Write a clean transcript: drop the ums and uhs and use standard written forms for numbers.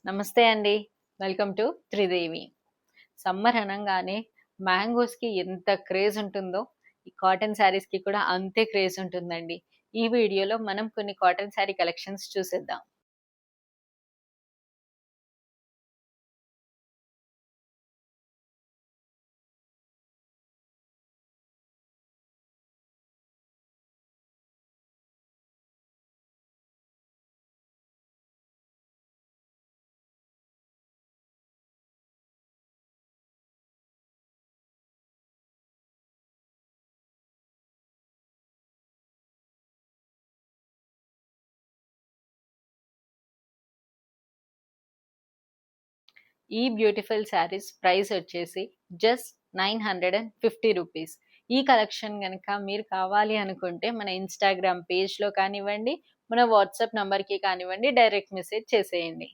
నమస్తే అండి. Welcome to Tridevi. Summer అనంగానే మ్యాంగోస్‌కి ఎంత క్రేజ్ ఉంటుందో, ఈ కాటన్ శారీస్‌కి కూడా అంతే క్రేజ్ ఉంటుందండి. ఈ వీడియోలో మనం కొన్ని కాటన్ శారీ కలెక్షన్స్ చూసేద్దాం. ఈ బ్యూటిఫుల్ శారీస్ ప్రైస్ వచ్చేసి జస్ట్ 950 రూపీస్. ఈ కలెక్షన్ గనక మీరు కావాలి అనుకుంటే మన ఇన్‌స్టాగ్రామ్ పేజ్‌లో కానివ్వండి, మన వాట్సాప్ నంబర్‌కి కానివ్వండి డైరెక్ట్ మెసేజ్ చేసేయండి.